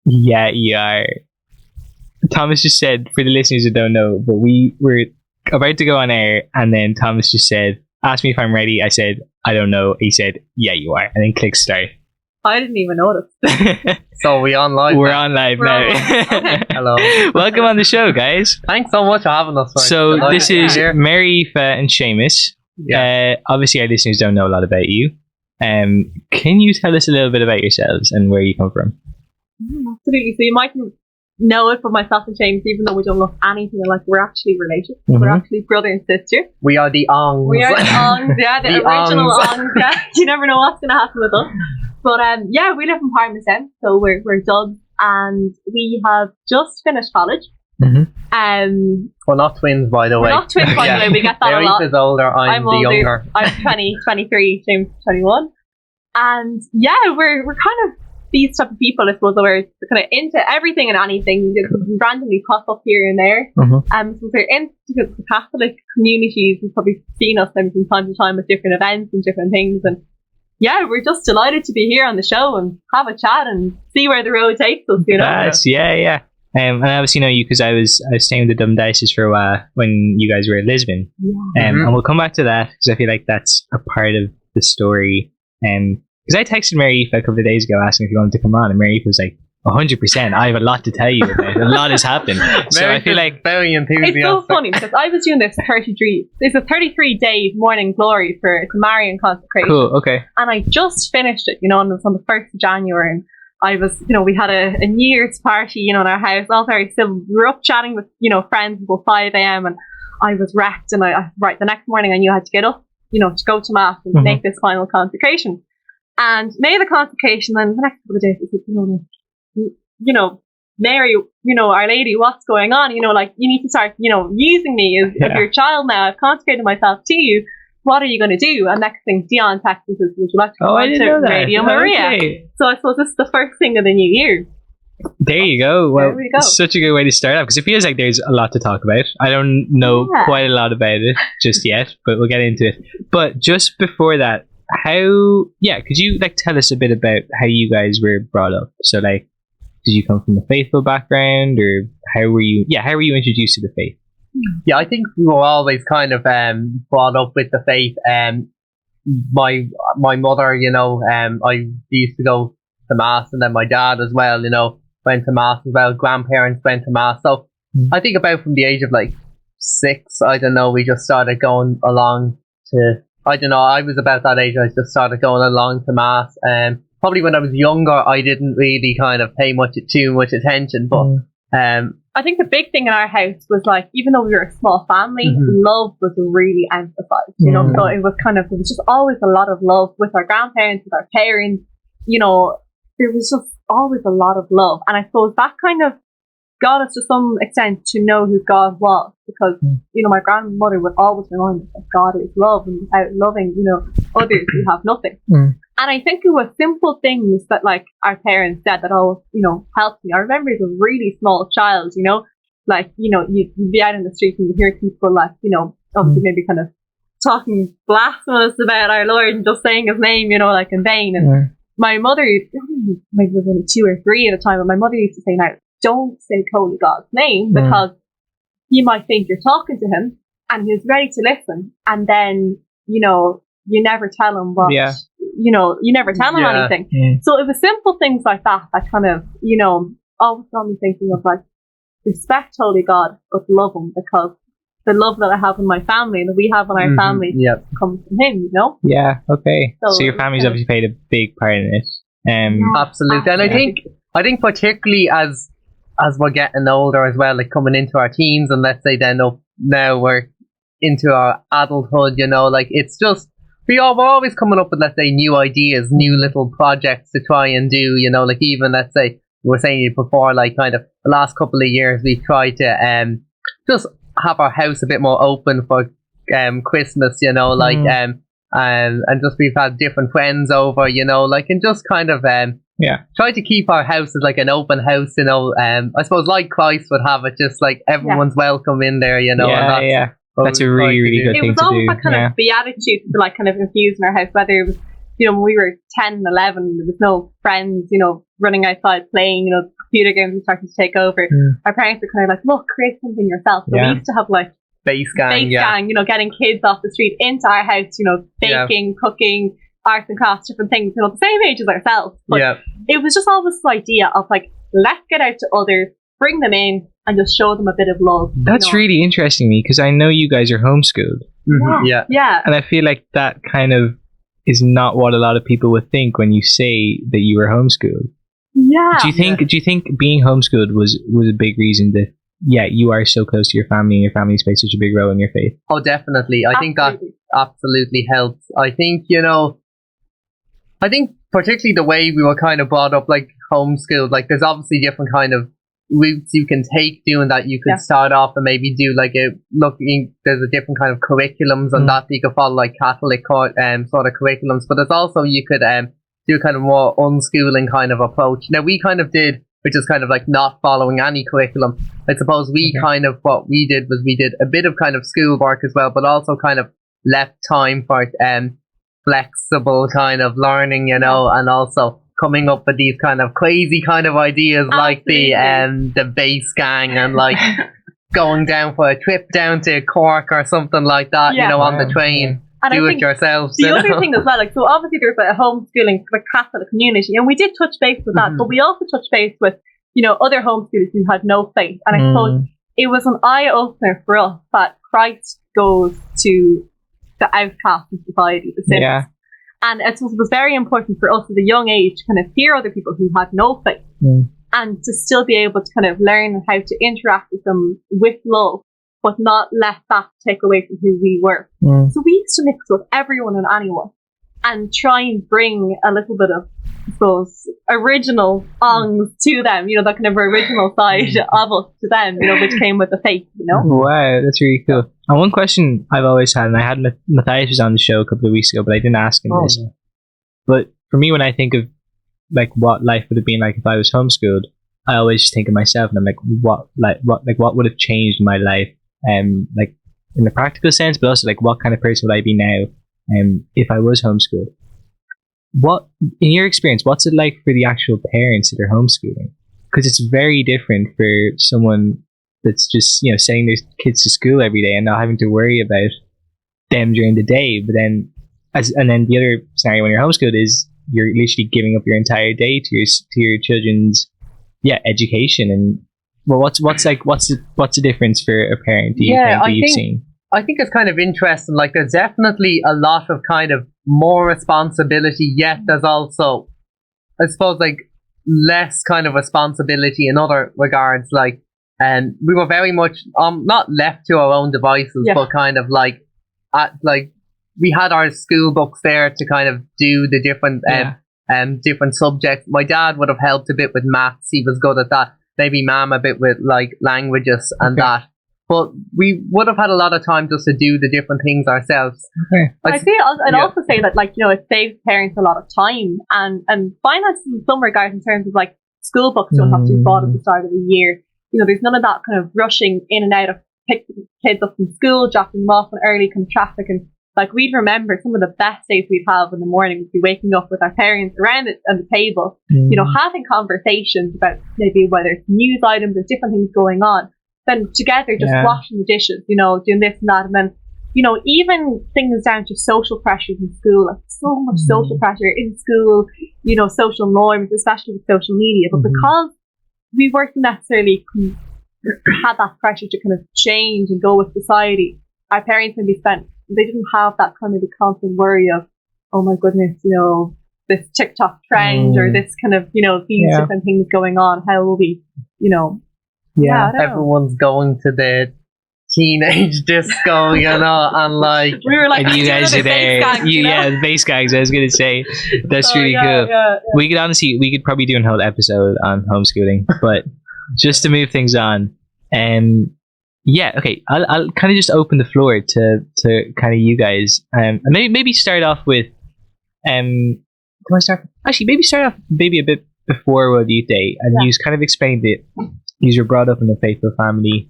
Yeah, you are. Thomas just said, for the listeners who don't know, but we were about to go on air, and then Thomas just said, asked me if I'm ready. I said, I don't know. He said, yeah, you are. And then click start. I didn't even notice. So we on live We're now? on live We're now. on. Okay. Hello. Welcome on the show, guys. Thanks so much for having us. Frank. So Delighted this to be is here. Mary-Aoife and Séamus. Yeah. Obviously, our listeners don't know a lot about you. Can you tell us a little bit about yourselves and where you come from? Absolutely. So you mightn't know it, but myself and James, even though we don't look anything like, we're actually related. Mhm. We're actually brother and sister. We are the Ongs. We are the Ongs, yeah, the The original Ongs. Ongs. Yeah. You never know what's going to happen with us. But yeah, we live in Parmesan, so we're Dubs, and we have just finished college. Mm-hmm. We're not twins, by the way. We're not twins, by the way. We get that a lot. Mary-Aoife is older. I'm the older. younger. I'm 23, James 21. And yeah, we're kind of these type of people, I suppose, that we're kind of into everything and anything. You randomly pop up here and there. Mhm. So we're into the Catholic communities. You've probably seen us maybe from time to time at different events and different things. And yeah, we're just delighted to be here on the show and have a chat and see where the road takes us, you know. Yes, yeah. And I obviously know you because I was staying with the Dumb Dices for a while when you guys were at Lisbon. Yeah. And we'll come back to that because I feel like that's a part of the story. Because I texted Mary-Aoife a couple of days ago asking if you wanted to come on, and Mary-Aoife was like, 100%, I have a lot to tell you about. A lot has happened. So I feel like very enthusiastic. It's so funny because I was doing this 33-day morning glory for the Marian consecration. cool. Okay. And I just finished it, you know, and it was on the 1st of January. And I was, you know, we had a New Year's party, you know, in our house, all very civil. We were up chatting with, you know, friends until 5 a.m. and I was wrecked. And right, the next morning I knew I had to get up, you know, to go to Mass and make this final consecration. And made the consecration, and the next couple of days I said, you know, Mary, you know, Our Lady, what's going on? You know, like, you need to start, you know, using me as your child now. I've consecrated myself to you. What are you going to do? And next thing, Dion texts and says, would you like to come I on didn't to know that. Radio Maria? Okay. So I suppose this is the first thing of the new year. There you go. Well, There we go. such a good way to start off because it feels like there's a lot to talk about. I don't know quite a lot about it just yet, but we'll get into it. But just before that, could you like tell us a bit about how you guys were brought up? So like, did you come from a faithful background, or how were you introduced to the faith? Yeah, I think we were always kind of brought up with the faith. My mother, you know, I used to go to Mass, and then my dad as well, you know, went to Mass as well. Grandparents went to Mass. So I think about from the age of like 6, I don't know, we just started going along to, I don't know, I was about that age, I just started going along to Mass. Probably when I was younger, I didn't really kind of pay too much attention, but I think the big thing in our house was like, even though we were a small family, love was really emphasized, you know, so it was just always a lot of love with our grandparents, with our parents, you know, there was just always a lot of love. And I suppose that kind of got us to some extent to know who God was, because, you know, my grandmother would always remind us that God is love, and without loving, you know, others, we have nothing. And I think it was simple things that, like, our parents said that always, you know, helped me. I remember as a really small child, you know, like, you know, you'd be out in the street and you hear people, like, you know, obviously maybe kind of talking blasphemous about our Lord and just saying his name, you know, like in vain. And my mother, maybe was only 2 or 3 at the time, but my mother used to say, now, don't say holy God's name, because he might think you're talking to him and he's ready to listen. And then, you know, you never tell him what, you know, you never tell him anything. So it was simple things like that kind of, you know, always got me thinking of like, respect holy God, but love him, because the love that I have in my family, that we have in our family, comes from him, you know? Yeah, okay. So your family's yeah. obviously played a big part in it. Absolutely. And I think particularly as we're getting older as well, like coming into our teens, and let's say then now we're into our adulthood, you know, like it's just, we're always coming up with, let's say, new ideas, new little projects to try and do, you know, like even, let's say, we were saying it before, like kind of the last couple of years, we've tried to just have our house a bit more open for Christmas, you know, like, and just we've had different friends over, you know, like, and just kind of, try to keep our house as like an open house, you know, I suppose like Christ would have it, just like everyone's welcome in there, you know. That's a really, really good thing to do. It was always that kind of beatitude to like kind of infuse in our house, whether it was, you know, when we were 10 and 11, there was no friends, you know, running outside playing, you know, computer games were starting to take over, our parents were kind of like, look, create something yourself. So we used to have like base gang, you know, getting kids off the street into our house, you know, baking, cooking, arts and crafts, different things, you know, the same age as ourselves. But it was just always this idea of like, let's get out to others, bring them in, and just show them a bit of love. That's really interesting to me, because I know you guys are homeschooled. Yeah. And I feel like that kind of is not what a lot of people would think when you say that you were homeschooled. Yeah. Do you think being homeschooled was a big reason that you are so close to your family and your family's played such a big role in your faith? Oh, definitely. I think that absolutely helps. I think, you know, particularly the way we were kind of brought up, like homeschooled, like there's obviously different kind of routes you can take doing that. You could start off and maybe do like there's a different kind of curriculums and that you could follow, like Catholic sort of curriculums, but there's also you could do kind of more unschooling kind of approach. Now we kind of did, which is kind of like not following any curriculum. I suppose we kind of, what we did was we did a bit of kind of school work as well, but also kind of left time for flexible kind of learning, you know, and also coming up with these kind of crazy kind of ideas like the base gang and like going down for a trip down to Cork or something like that, you know, on the train. And do it yourselves. The other thing as well, like, so obviously there's a homeschooling like Catholic community, and we did touch base with that, but we also touched base with, you know, other homeschoolers who had no faith. And I suppose it was an eye opener for us that Christ goes to the outcast in society, the sinners. Yeah. And it was very important for us at a young age to kind of hear other people who had no faith and to still be able to kind of learn how to interact with them with love, but not let that take away from who we were. So we used to mix with everyone and anyone and try and bring a little bit of, I suppose, original Ongs to them, you know, that kind of original side of us to them, you know, which came with the faith, you know. Wow, that's really cool. And one question I've always had, and I had Matthias was on the show a couple of weeks ago, but I didn't ask him this. But for me, when I think of like what life would have been like if I was homeschooled, I always just think of myself, and I'm like, what would have changed in my life, like in the practical sense, but also like what kind of person would I be now, if I was homeschooled. What, in your experience, what's it like for the actual parents that are homeschooling? Because it's very different for someone that's just, you know, sending their kids to school every day and not having to worry about them during the day. But then, and then the other scenario when you're homeschooled is you're literally giving up your entire day to your children's education. And well, what's the difference for a parent? Do you think that you've seen? I think it's kind of interesting. Like, there's definitely a lot of kind of more responsibility, yet there's also, I suppose, like less kind of responsibility in other regards. Like, we were very much not left to our own devices, but kind of like we had our school books there to kind of do the different different subjects. My dad would have helped a bit with maths; he was good at that. Maybe Mum a bit with like languages and that. But we would have had a lot of time just to do the different things ourselves. I'd also say that, like, you know, it saves parents a lot of time and finances in some regards, in terms of like school books don't have to be bought at the start of the year. You know, there's none of that kind of rushing in and out of picking kids up from school, dropping them off in early kind of traffic. And like, we'd remember some of the best days we'd have in the morning would be waking up with our parents around it at the table, you know, having conversations about maybe whether it's news items or different things going on. Then together, just washing the dishes, you know, doing this and that. And then, you know, even things down to social pressures in school, like so much social pressure in school, you know, social norms, especially with social media. But because we weren't necessarily had that pressure to kind of change and go with society, our parents maybe they didn't have that kind of the constant worry of, oh my goodness, you know, this TikTok trend or this kind of, you know, these different things going on. How will we, you know, everyone's going to the teenage disco, you know, and like we were like, and you guys are there. The bass gangs. I was gonna say that's really cool. We could probably do a whole episode on homeschooling, but just to move things on, okay, I'll kind of just open the floor to kind of you guys, and maybe start off with, can I start? Actually, maybe start off maybe a bit before World Youth Day, and you kind of explained it. You were brought up in a faithful family,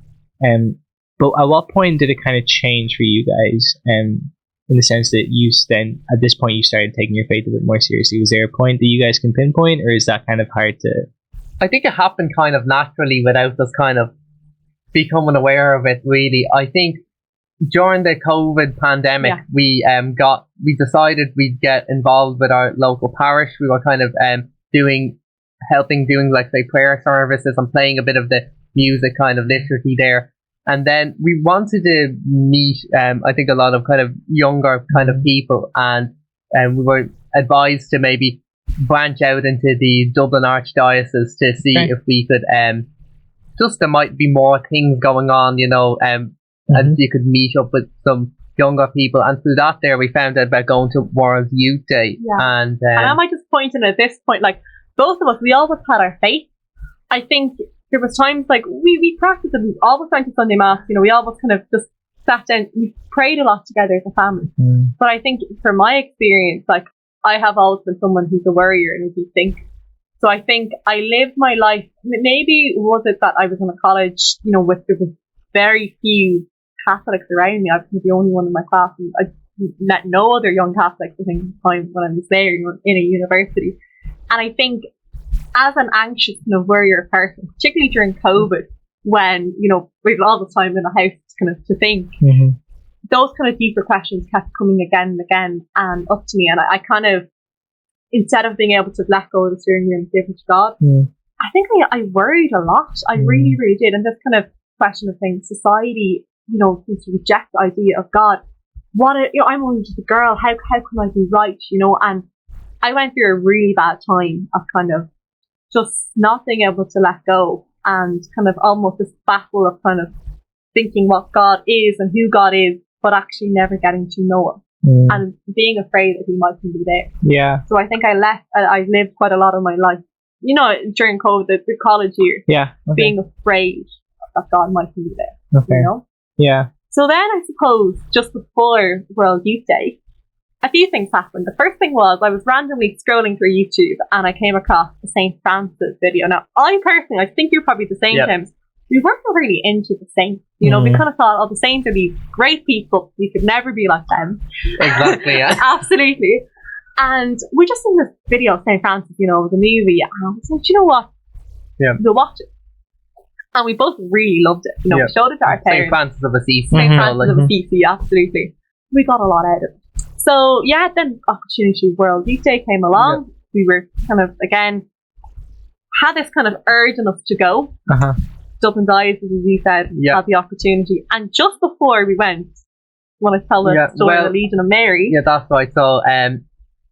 but at what point did it kind of change for you guys? In the sense that you then, at this point, you started taking your faith a bit more seriously. Was there a point that you guys can pinpoint, or is that kind of hard to I think it happened kind of naturally without us kind of becoming aware of it, really. I think during the COVID pandemic, we decided we'd get involved with our local parish. We were kind of helping doing like say prayer services and playing a bit of the music kind of liturgy there. And then we wanted to meet, I think, a lot of kind of younger kind of people, and we were advised to maybe branch out into the Dublin Archdiocese to see if we could, just there might be more things going on, you know, and you could meet up with some younger people. And through that there, we found out about going to World Youth Day. Yeah. And I might just point in at this point, like, both of us, we always had our faith. I think there was times like we practiced it. We always went to Sunday Mass. You know, we always kind of just sat down. We prayed a lot together as a family. But I think from my experience, like, I have always been someone who's a worrier and who thinks. So I think I lived my life. Maybe was it that I was in a college, you know, there was very few Catholics around me. I was the only one in my class, and I met no other young Catholics. I think at the time when I was there in a university. And I think as an anxious kind of worrier person, particularly during COVID, when, you know, we had all the time in the house kind of to think, those kind of deeper questions kept coming again and again and up to me. And I kind of, instead of being able to let go of the steering wheel and give it to God, I think I worried a lot. I really, really did. And this kind of question of saying society, you know, seems to reject the idea of God. You know, I'm only just a girl. How can I be right? You know, and I went through a really bad time of kind of just not being able to let go, and kind of almost this battle of kind of thinking what God is and who God is, but actually never getting to know Him, and being afraid that He mightn't be there. Yeah. So I think I lived quite a lot of my life, you know, during COVID, the college year. Yeah. Okay. Being afraid that God might be there. Okay. You know. Yeah. So then I suppose just before World Youth Day, a few things happened. The first thing was I was randomly scrolling through YouTube and I came across the St. Francis video. Now, I personally, I think you're probably the same, Tim. We weren't really into the saints. You know, we kind of thought, oh, the saints are these great people. We could never be like them. Exactly, yeah. Absolutely. And we just seen this video of St. Francis, you know, the movie. And I was like, you know what? Yeah. We'll watch it. And we both really loved it. You know, we showed it to our parents. St. Francis of Assisi. St. Francis of Assisi, absolutely. We got a lot out of it. So, yeah, then Opportunity World Youth Day came along. We were kind of, again, had this kind of urge in us to go. Dublin Diocese, as you said, had the opportunity. And just before we went, want to tell the story of the Legion of Mary? Yeah, that's right.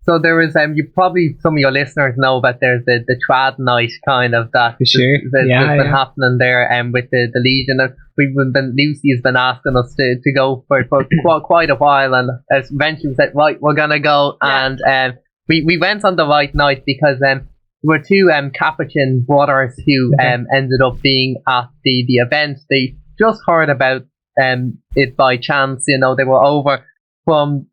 So there was, you probably, some of your listeners know that there's the trad night kind of that that's been happening there with the Legion. Lucy has been asking us to go for quite a while, and eventually we said, right, we're going to go. And we went on the right night because there were two Capuchin brothers who ended up being at the event. They just heard about it by chance. You know, they were over from,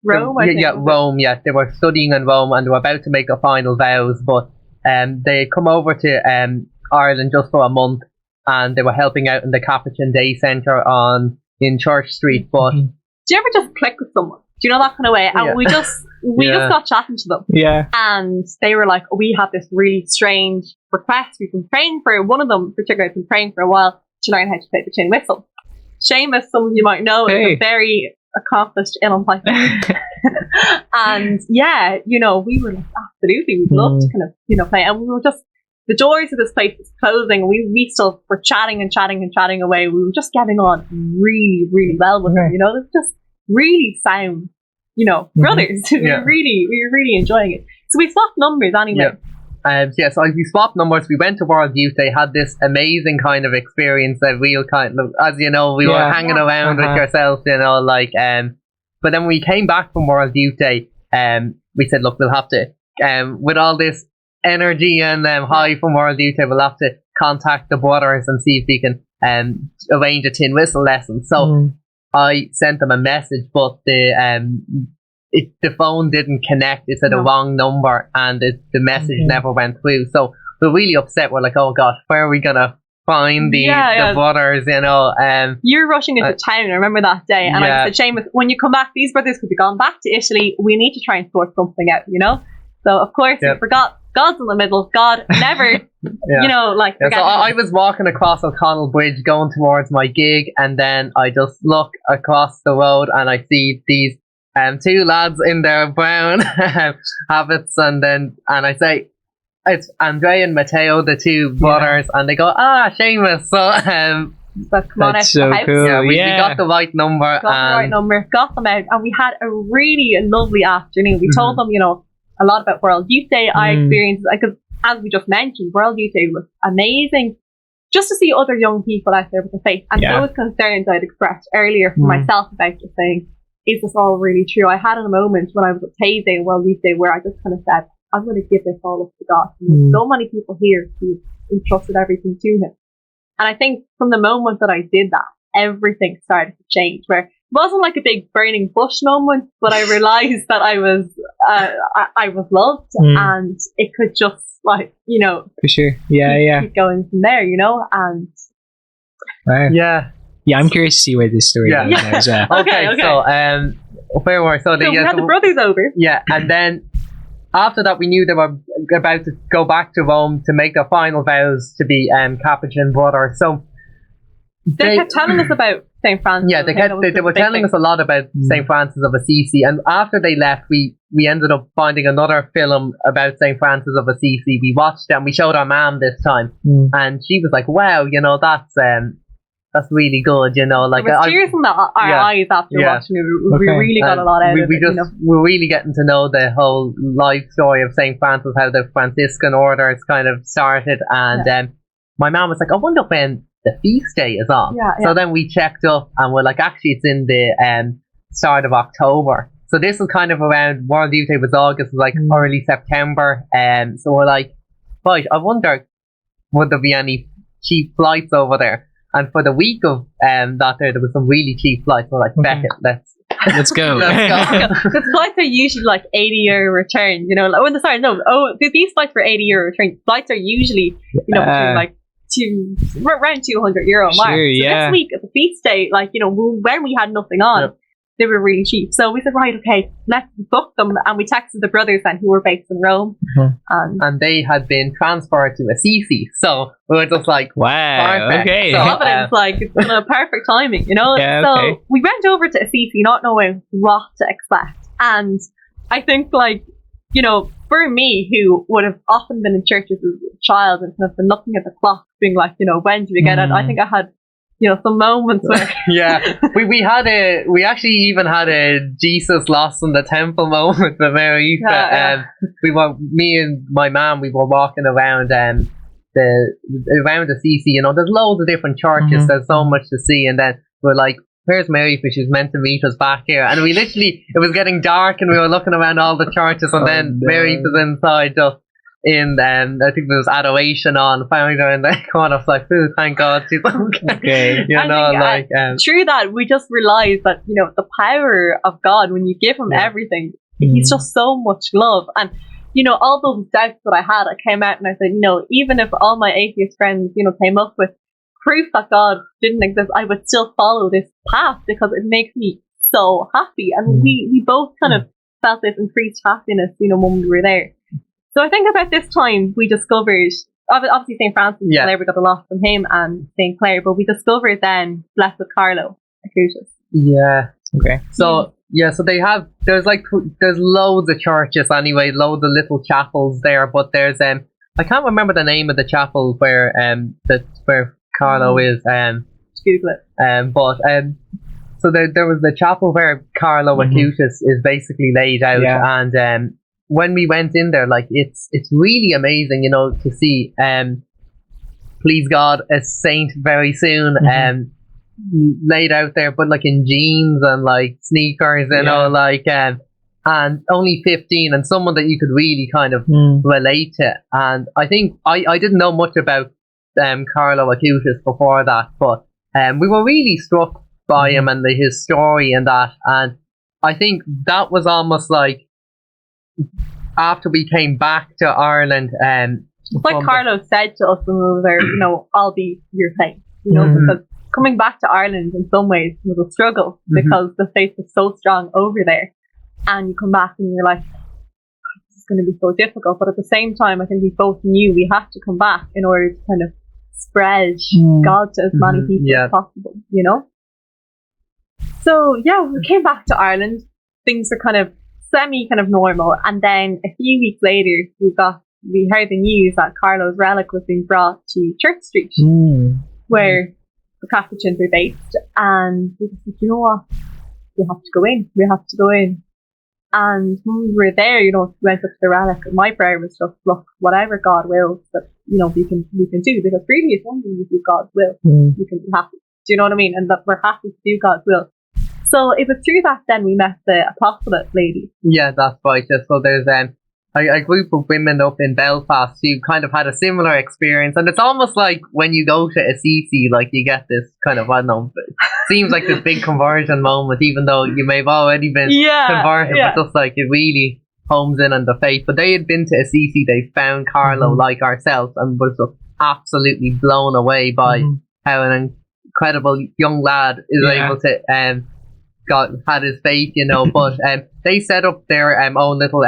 Rome, Rome. Yeah, they were studying in Rome and they were about to make their final vows, but they had come over to Ireland just for a month, and they were helping out in the Capuchin Day Centre in Church Street. But do you ever just click with someone? Do you know that kind of way? And we just got chatting to them. Yeah. And they were like, we have this really strange request. We've been praying for one of them, particularly, been praying for a while to learn how to play the tin whistle. Séamus, some of you might know, is a very accomplished umpire. And you know, we were like, absolutely, we'd love to kind of, you know, play. And we were just, the doors of this place was closing, and we still were chatting away. We were just getting on really, really well with them, you know. It's just really sound, you know, brothers. We were really enjoying it. So we swapped numbers anyway. So we swapped numbers. We went to World Youth. They had this amazing kind of experience that we kind of, as you know, we were hanging around with yourself, you know, like, but then when we came back from World Youth Day, we said, look, we'll have to, with all this energy and high from World Youth Day, we'll have to contact the brothers and see if we can arrange a tin whistle lesson. So I sent them a message, but the phone didn't connect. It said a wrong number, and the message never went through. So we're really upset. We're like, oh gosh, where are we gonna find the brothers? You know, you're rushing into town. I remember that day, and I said, Séamus, when you come back, these brothers could be gone back to Italy. We need to try and sort something out, you know. So of course we forgot God's in the middle. God never, you know, like. Yeah, so I was walking across O'Connell Bridge going towards my gig, and then I just look across the road and I see these two lads in their brown habits, and I say, it's Andrea and Matteo, the two brothers, and they go, Séamus. So but come on out That's so the house. cool. yeah, we got the right number. Got them out, and we had a really lovely afternoon. We told them, you know, a lot about World Youth Day. I experienced, because as we just mentioned, World Youth Day was amazing. Just to see other young people out there with the faith, and those concerns I'd expressed earlier for myself about just saying, is this all really true? I had a moment when I was at Tay Day, World Youth Day, where I just kind of said, I'm going to give this all up to God. There's so many people here who entrusted everything to Him. And I think from the moment that I did that, everything started to change, where it wasn't like a big burning bush moment, but I realized that I was loved, and it could just, like, you know, for sure. Keep going from there, you know, and wow. Yeah, I'm curious to see where this story goes now as well. Okay. So where were we? So we had the brothers over. Yeah, and then after that, we knew they were about to go back to Rome to make their final vows to be Capuchin brothers. So they kept telling us about St. Francis. Yeah, they were telling us a lot about St. Francis of Assisi. And after they left, we ended up finding another film about St. Francis of Assisi. We watched it and we showed our mum this time. And she was like, wow, you know, that's really good, you know. Like, it was tears in our eyes after watching it. We really got a lot out of it. We're really getting to know the whole life story of St. Francis, how the Franciscan orders kind of started. And my mum was like, I wonder when the feast day is on. So then we checked up and we're like, actually it's in the start of October. So this was kind of around, World Youth Day was August, like early September. So we're like, right, I wonder, would there be any cheap flights over there? And for the week of that there was some really cheap flights. We're like, Beckett, let's go. Because flights are usually like €80 return, you know. These flights were €80 return. Flights are usually, you know, between like around €200 mark. Sure, so this week at the feast day, like, you know, when we had nothing on, they were really cheap. So we said, right, okay, let's book them. And we texted the brothers then, who were based in Rome. And they had been transferred to Assisi. So we were just like, wow, perfect. okay. So it's like, it's perfect timing, you know? So we went over to Assisi not knowing what to expect. And I think, like, you know, for me, who would have often been in churches as a child and kind of been looking at the clock, being like, you know, when do we get it? I think I had, you know, some moments where we actually even had a Jesus lost in the temple moment with Mary-Aoife. Me and my mum, we were walking around around Assisi, you know, there's loads of different churches, there's so much to see, and then we're like, where's Mary-Aoife? She was meant to meet us back here, and we literally, it was getting dark and we were looking around all the churches, and then Mary-Aoife was inside just in I think there was adoration on, found her in the corner. I was like, oh, thank God she's okay. You know, like through that we just realised that, you know, the power of God when you give Him everything, He's just so much love. And, you know, all those doubts that I had, I came out and I said, you know, even if all my atheist friends, you know, came up with proof that God didn't exist, I would still follow this path because it makes me so happy. And we both kind of felt this increased happiness, you know, when we were there. So I think about this time we discovered, obviously St. Francis, we got a lot from him, and St. Clare, but we discovered then Blessed Carlo Acutis. Yeah. Okay. So so they have, there's loads of churches anyway, loads of little chapels there, but there's I can't remember the name of the chapel where where Carlo is. Google it. So there was the chapel where Carlo Acutis is basically laid out, and when we went in there, like, it's really amazing, you know, to see please God, a saint very soon laid out there, but like in jeans and like sneakers, you know, like and only 15, and someone that you could really kind of relate to. And I think I didn't know much about Carlo Acutis before that, but we were really struck by him and his story and that. And I think that was almost like after we came back to Ireland, like Carlo said to us when we were there, you know, I'll be your saint, you know, because coming back to Ireland in some ways was a struggle because the faith was so strong over there, and you come back and you're like, going to be so difficult. But at the same time, I think we both knew we had to come back in order to kind of spread God to as many people as possible, you know? So, yeah, we came back to Ireland. Things are kind of kind of normal. And then a few weeks later, we heard the news that Carlo's relic was being brought to Church Street, where the Capuchins are based. And we said, you know what? We have to go in. We have to go in. And when we were there, you know, we went up to the relic. And my prayer was just, look, whatever God wills, that, you know, we can do. Because really, it's only if you do God's will, you can be happy. Do you know what I mean? And that we're happy to do God's will. So it was through that then we met the apostolate lady. Yeah, that's right. So there's a group of women up in Belfast who kind of had a similar experience, and it's almost like when you go to Assisi, like you get this kind of, I don't know, seems like this big conversion moment, even though you may have already been converted, but just like it really homes in on the faith. But they had been to Assisi, they found Carlo like ourselves, and was just absolutely blown away by how an incredible young lad is able to had his faith, you know. But they set up their own little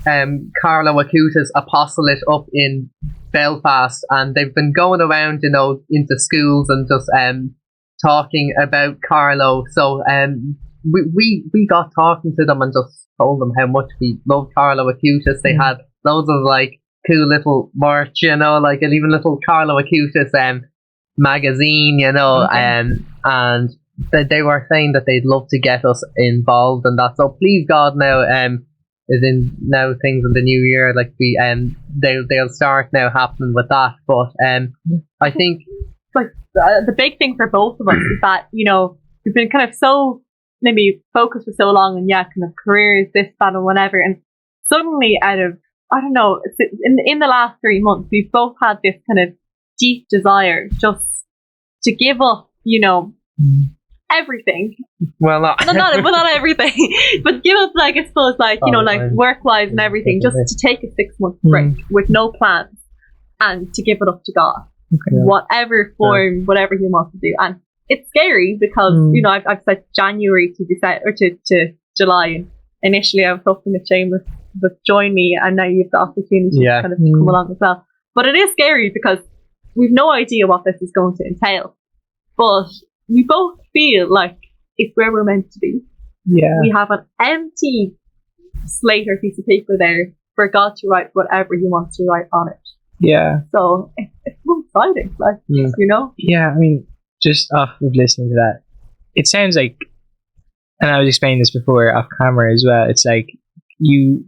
Carlo Acutis apostolate up in Belfast, and they've been going around, you know, into schools and just talking about Carlo. So we got talking to them and just told them how much we loved Carlo Acutis. They had loads of like cool little merch, you know, like an even little Carlo Acutis magazine, you know, and they were saying that they'd love to get us involved in that. So please God now is in now things in the new year, like we they'll start now happening with that. But I think like the big thing for both of us is that, you know, we've been kind of so maybe focused for so long and kind of careers, this, that and whatever, and suddenly out of, I don't know, in the last 3 months we've both had this kind of deep desire just to give up, you know, everything. Well, not everything, but give up, like, I suppose, like, you know, like work-wise and everything, just to take a 6-month break with no plans and to give it up to God, whatever form, whatever He wants to do. And it's scary because you know, I've said January to December or to July, and initially I was hoping that Séamus would join me, and now you've the opportunity to kind of come along as well. But it is scary because we've no idea what this is going to entail, but we both feel like it's where we're meant to be. Yeah. We have an empty slate or piece of paper there for God to write whatever He wants to write on it. Yeah. So it's so exciting, like, you know? Yeah, I mean, just off of listening to that, it sounds like, and I was explaining this before off camera as well, it's like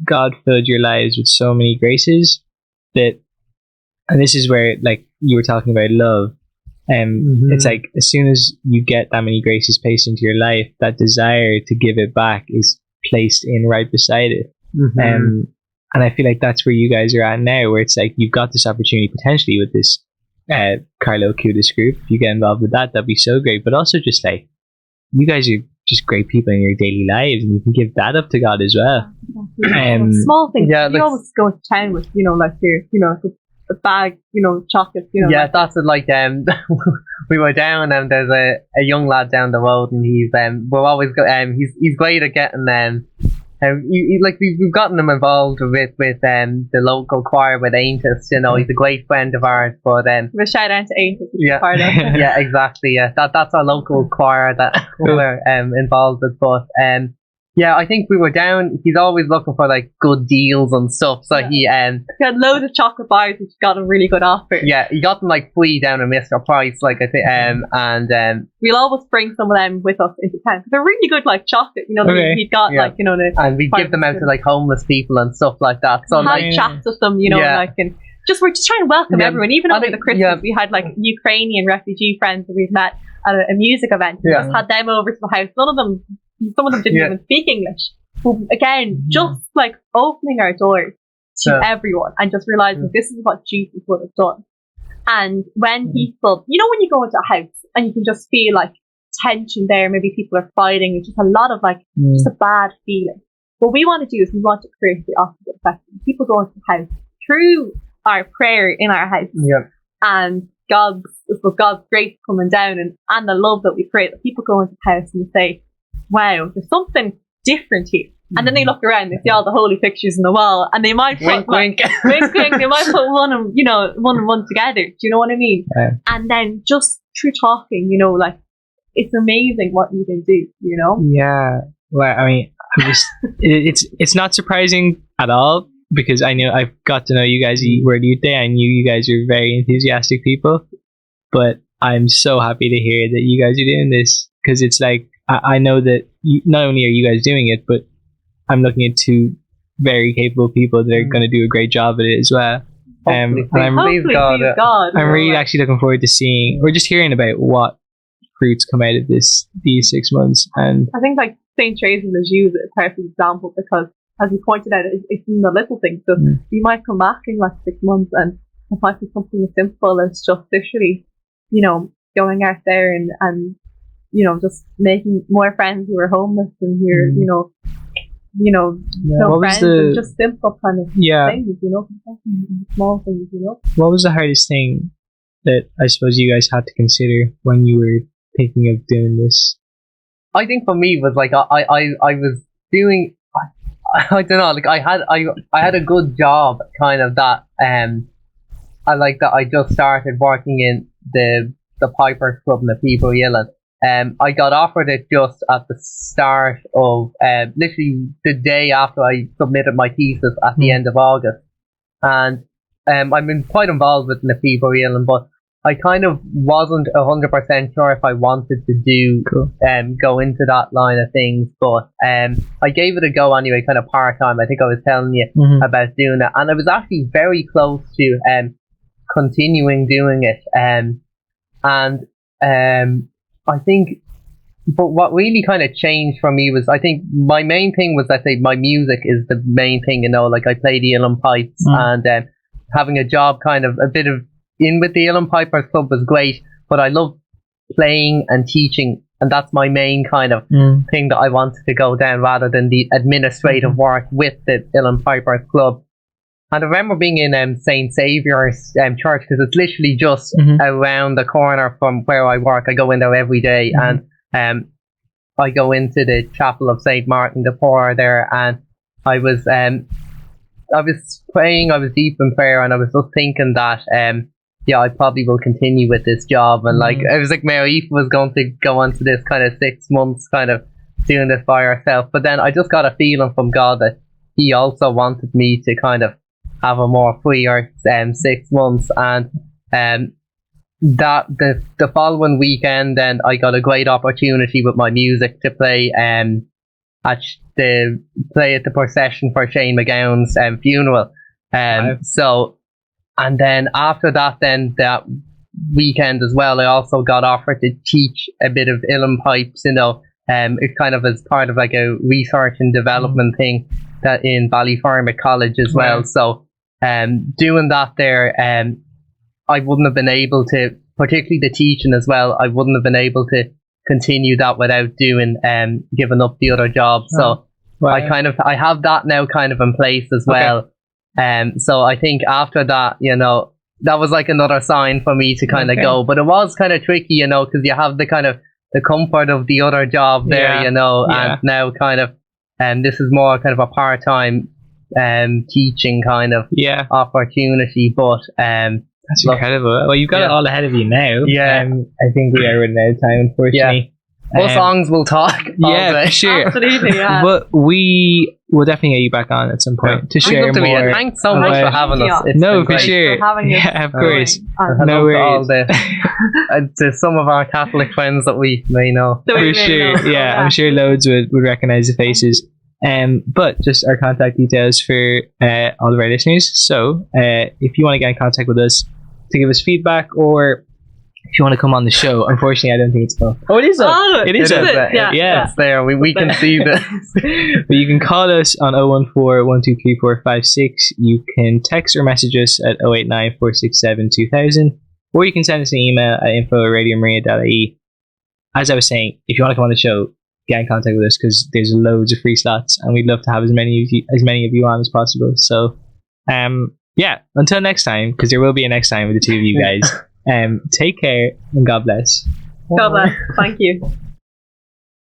God filled your lives with so many graces that, and this is where, like, you were talking about love. It's like as soon as you get that many graces placed into your life, that desire to give it back is placed in right beside it. And I feel like that's where you guys are at now, where it's like you've got this opportunity potentially with this Carlo Acutis group. If you get involved with that, that'd be so great. But also just like, you guys are just great people in your daily lives, and you can give that up to God as well. Small things. Yeah, you always go to town with, you know, like your, you know, the bag, you know, chocolates, you know. Yeah, like, that's it. Like we were down, and there's a young lad down the road, and he's we're always he's great at getting like we've gotten him involved with the local choir with Aintus, you know. He's a great friend of ours. But a shout out to Aintus. Yeah, exactly. Yeah, that's our local choir that we're involved with. But yeah, I think we were down. He's always looking for like good deals and stuff. So he had loads of chocolate bars, which got a really good offer. Yeah, he got them like free down at Mr. Price, like I think. And we'll always bring some of them with us into town because they're really good, like chocolate. You know, he's got like, you know, and we give them out to like homeless people and stuff like that. So like chats with them, you know, like, and we're just trying to welcome everyone. Even over the Christmas, we had like Ukrainian refugee friends that we've met at a music event. We just had them over to the house. Some of them didn't even speak English. But again, just like opening our doors to everyone and just realizing this is what Jesus would have done. And when people, you know, when you go into a house and you can just feel like tension there, maybe people are fighting, it's just a lot of like just a bad feeling. What we want to do is we want to create the opposite effect. People go into the house through our prayer in our house and God's grace coming down and the love that we create, that people go into the house and say, wow, there's something different here. And then they look around, they see all the holy pictures on the wall, and they might put wink. wink, they might put one and one together. Do you know what I mean? Yeah. And then just through talking, like, it's amazing what you can do. Yeah. Well, I mean, it's not surprising at all, because I know I've got to know you guys at World Youth Day. I knew you guys are very enthusiastic people, but I'm so happy to hear that you guys are doing this, because it's like, I know that not only are you guys doing it, but I'm looking at two very capable people that are going to do a great job at it as well. Hopefully, Please God. I'm really actually looking forward to seeing, or just hearing about what fruits come out of these 6 months. And I think like St. Tracy's is used as a perfect example, because as you pointed out, it's in the little things. So you might come back in like 6 months and it might be something as simple as just literally, going out there and just making more friends who are homeless, and your no friends, and just simple kind of things, small things, What was the hardest thing that I suppose you guys had to consider when you were thinking of doing this? I think for me was like I was doing, I don't know, like I had a good job kind of that I like that I just started working in the Pipers Club in the People Yelland. I got offered it just at the start of literally the day after I submitted my thesis at the end of August, and I've been quite involved with the People Yelland, but I kind of wasn't 100% sure if I wanted to do go into that line of things, but I gave it a go anyway, kind of part-time. I think I was telling you about doing it, and I was actually very close to continuing doing it, and I think, but what really kind of changed for me was, I think my main thing was, I think my music is the main thing, like I play the Uilleann Pipes, and having a job kind of a bit of in with the Uilleann Pipers Club was great, but I love playing and teaching, and that's my main kind of thing that I wanted to go down, rather than the administrative work with the Uilleann Pipers Club. And I remember being in St. Saviour's church, because it's literally just around the corner from where I work. I go in there every day, and I go into the chapel of St. Martin de Porres there, and I was praying, I was deep in prayer, and I was just thinking that I probably will continue with this job, and like I was like, Mary-Aoife was going to go on to this kind of 6 months kind of doing this by herself, but then I just got a feeling from God that He also wanted me to kind of have a more freer 6 months, and that the following weekend then I got a great opportunity with my music to play at the procession for Shane McGowan's funeral, so, and then after that, then that weekend as well, I also got offered to teach a bit of Uilleann Pipes, it kind of as part of like a research and development thing that in Ballyfermot College as well. So doing that there, I wouldn't have been able to, particularly the teaching as well, I wouldn't have been able to continue that without doing giving up the other job. So I have that now kind of in place as well. So I think after that, that was like another sign for me to kind of go, but it was kind of tricky, because you have the kind of the comfort of the other job there, and now kind of this is more kind of a part-time teaching kind of opportunity, but that's incredible. Well, you've got it all ahead of you now. I think we are running out of time, unfortunately. Us Ongs will talk all day. For sure. Absolutely, but we will definitely get you back on at some point to share more. Thanks so much for having us. It's for sure. Of course. No worries. To some of our Catholic friends that we may know. For sure. I'm sure loads would recognise the faces. But just our contact details for all of our listeners. So if you want to get in contact with us to give us feedback, or if you want to come on the show, unfortunately I don't think it's up. Oh, it is up. It is up. It's there. We can see this. But you can call us on 014-123456. You can text or message us at 089-467-2000, or you can send us an email at info@radiomaria.ie. As I was saying, if you want to come on the show, get in contact with us, because there's loads of free slots, and we'd love to have as many of you on as possible. So until next time, because there will be a next time with the two of you guys. Take care, and God bless. God bless. Thank you.